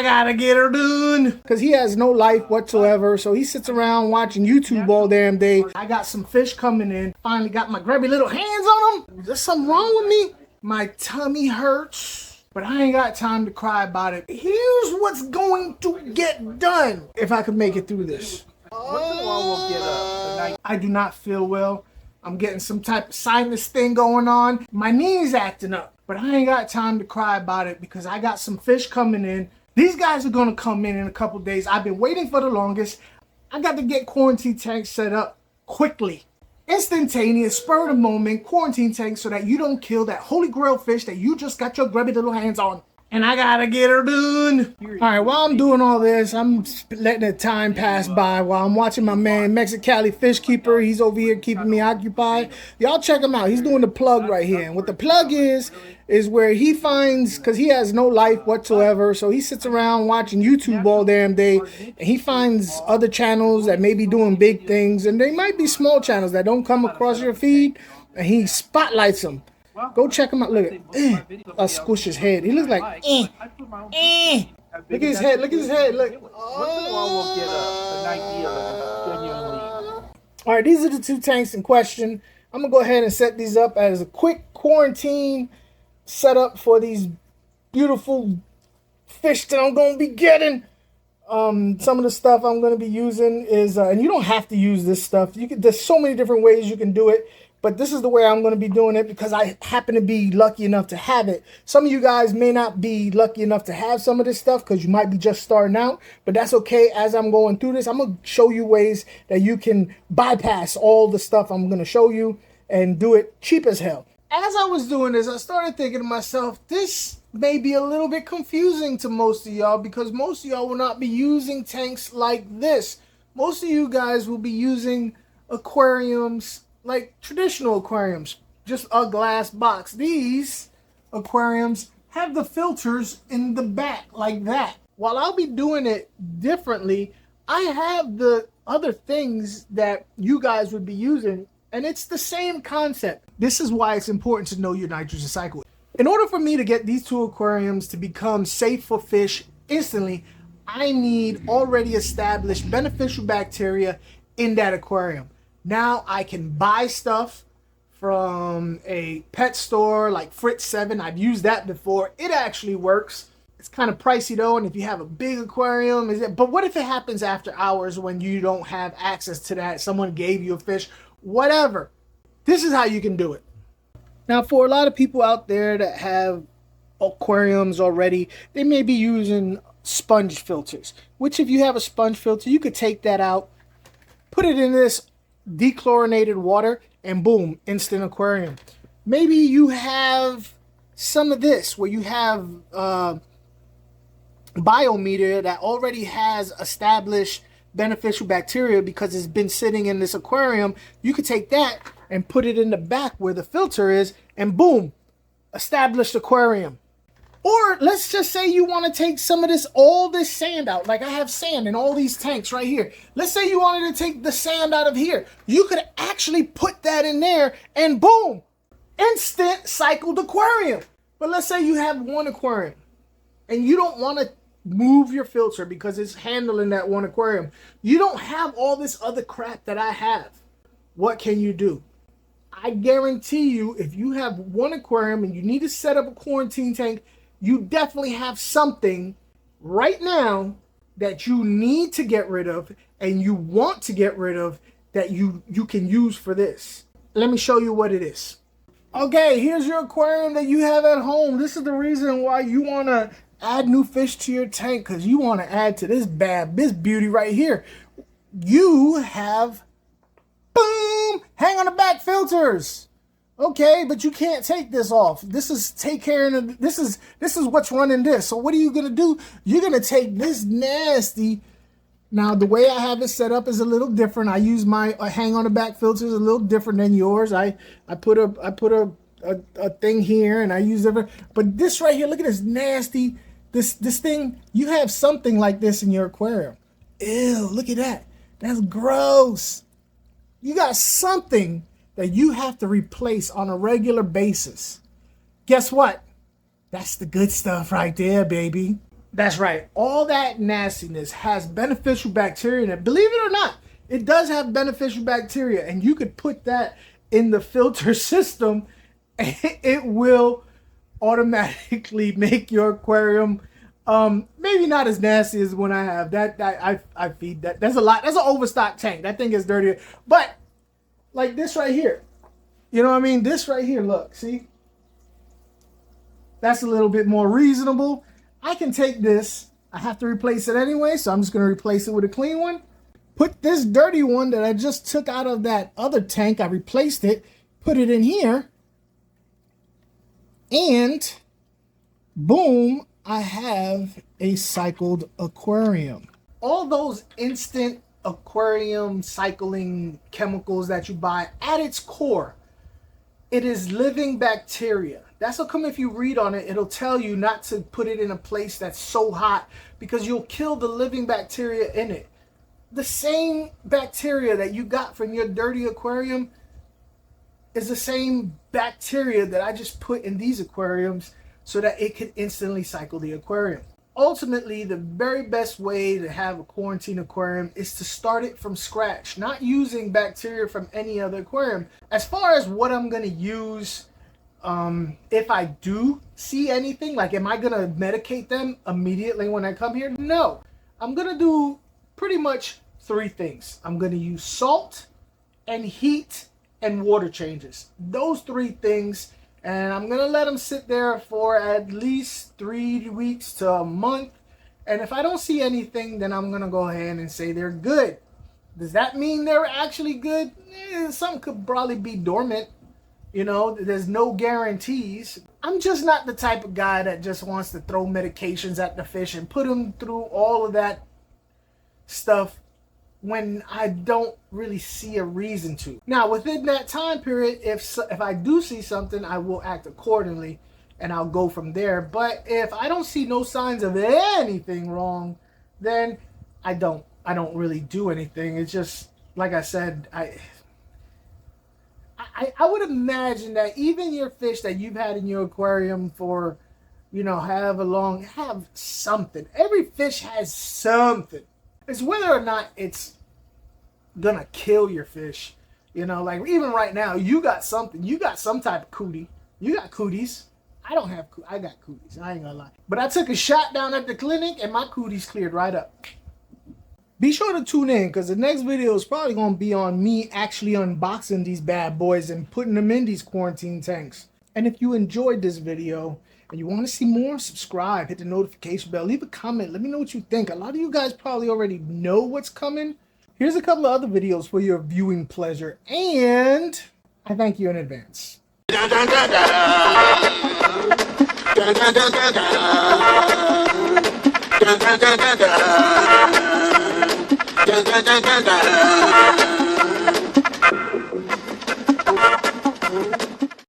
gotta get her done. Because he has no life whatsoever. So he sits around watching YouTube all damn day. I got some fish coming in. Finally got my grubby little hands on them. Is there something wrong with me? My tummy hurts. But I ain't got time to cry about it. Here's what's going to get done if I could make it through this. I do not feel well. I'm getting some type of sinus thing going on. My knee's acting up. But I ain't got time to cry about it because I got some fish coming in. These guys are going to come in a couple days. I've been waiting for the longest. I got to get quarantine tanks set up quickly. Instantaneous, spur of the moment, quarantine tanks so that you don't kill that holy grail fish that you just got your grubby little hands on. And I gotta get her done. Alright, while I'm doing all this, I'm letting the time pass by while I'm watching my man Mexicali Fish Keeper. He's over here keeping me occupied. Y'all check him out. He's doing the plug right here. And what the plug is where he finds, because he has no life whatsoever, so he sits around watching YouTube all damn day, and he finds other channels that may be doing big things, and they might be small channels that don't come across your feed, and he spotlights them. Go check him out. Look at I squish his head. He looks like Look at his head. Look at his head. Look. All right, these are the two tanks in question. I'm gonna go ahead and set these up as a quick quarantine setup for these beautiful fish that I'm gonna be getting. Some of the stuff I'm gonna be using is, and you don't have to use this stuff. There's so many different ways you can do it. But this is the way I'm going to be doing it because I happen to be lucky enough to have it. Some of you guys may not be lucky enough to have some of this stuff because you might be just starting out. But that's okay. As I'm going through this, I'm going to show you ways that you can bypass all the stuff I'm going to show you and do it cheap as hell. As I was doing this, I started thinking to myself, this may be a little bit confusing to most of y'all because most of y'all will not be using tanks like this. Most of you guys will be using aquariums like traditional aquariums, just a glass box. These aquariums have the filters in the back like that. While I'll be doing it differently, I have the other things that you guys would be using, and it's the same concept. This is why it's important to know your nitrogen cycle. In order for me to get these two aquariums to become safe for fish instantly, I need already established beneficial bacteria in that aquarium. Now I can buy stuff from a pet store like Fritz 7. I've used that before. It actually works. It's kind of pricey though, and if you have a big aquarium, but what if it happens after hours when you don't have access to that? Someone gave you a fish, whatever. This is how you can do it. Now for a lot of people out there that have aquariums already, they may be using sponge filters, which if you have a sponge filter, you could take that out, put it in this dechlorinated water, and boom, instant aquarium. Maybe you have some of this where you have biometer that already has established beneficial bacteria because it's been sitting in this aquarium. You could take that and put it in the back where the filter is, and boom, established aquarium. Or let's just say you want to take some of all this sand out. Like I have sand in all these tanks right here. Let's say you wanted to take the sand out of here. You could actually put that in there and boom, instant cycled aquarium. But let's say you have one aquarium and you don't want to move your filter because it's handling that one aquarium. You don't have all this other crap that I have. What can you do? I guarantee you, if you have one aquarium and you need to set up a quarantine tank, you definitely have something right now that you need to get rid of and you want to get rid of that you can use for this. Let me show you what it is. Okay, here's your aquarium that you have at home. This is the reason why you want to add new fish to your tank, because you want to add to this beauty right here. You have, boom, hang on the back filters. Okay, but you can't take this off. This is this is what's running this. So what are you gonna do? You're gonna take this nasty. Now the way I have it set up is a little different. I use my hang on the back filters a little different than yours. I put a thing here and I use it. But this right here, look at this nasty. This thing. You have something like this in your aquarium. Ew! Look at that. That's gross. You got something that you have to replace on a regular basis. Guess what? That's the good stuff right there, baby. That's right. All that nastiness has beneficial bacteria in it. Believe it or not, it does have beneficial bacteria, and you could put that in the filter system and it will automatically make your aquarium maybe not as nasty as when I have that. I feed that. That's a lot. That's an overstock tank. That thing is dirty. But like this right here, you know what I mean? This right here, look, see? That's a little bit more reasonable. I can take this. I have to replace it anyway, so I'm just going to replace it with a clean one. Put this dirty one that I just took out of that other tank, I replaced it, put it in here, and boom, I have a cycled aquarium. All those instant aquarium cycling chemicals that you buy, at its core, it is living bacteria. That's how come if you read on it, it'll tell you not to put it in a place that's so hot because you'll kill the living bacteria in it. The same bacteria that you got from your dirty aquarium is the same bacteria that I just put in these aquariums so that it can instantly cycle the aquarium. Ultimately, the very best way to have a quarantine aquarium is to start it from scratch, not using bacteria from any other aquarium. As far as what I'm going to use, if I do see anything, like am I going to medicate them immediately when I come here? No. I'm going to do pretty much 3 things. I'm going to use salt and heat and water changes. Those 3 things. And I'm going to let them sit there for at least 3 weeks to a month. And if I don't see anything, then I'm going to go ahead and say they're good. Does that mean they're actually good? Some could probably be dormant. You know, there's no guarantees. I'm just not the type of guy that just wants to throw medications at the fish and put them through all of that stuff when I don't really see a reason to. Now, within that time period, if I do see something, I will act accordingly and I'll go from there. But if I don't see no signs of anything wrong, then I don't really do anything. It's just, like I said, I would imagine that even your fish that you've had in your aquarium for, you know, however long, have something. Every fish has something. It's whether or not it's gonna kill your fish. You know, like even right now, you got something. You got some type of cootie. You got cooties. I don't have I got cooties. I ain't gonna lie. But I took a shot down at the clinic and my cooties cleared right up. Be sure to tune in because the next video is probably gonna be on me actually unboxing these bad boys and putting them in these quarantine tanks. And if you enjoyed this video and you want to see more, subscribe, hit the notification bell, leave a comment, let me know what you think. A lot of you guys probably already know what's coming. Here's a couple of other videos for your viewing pleasure, and I thank you in advance.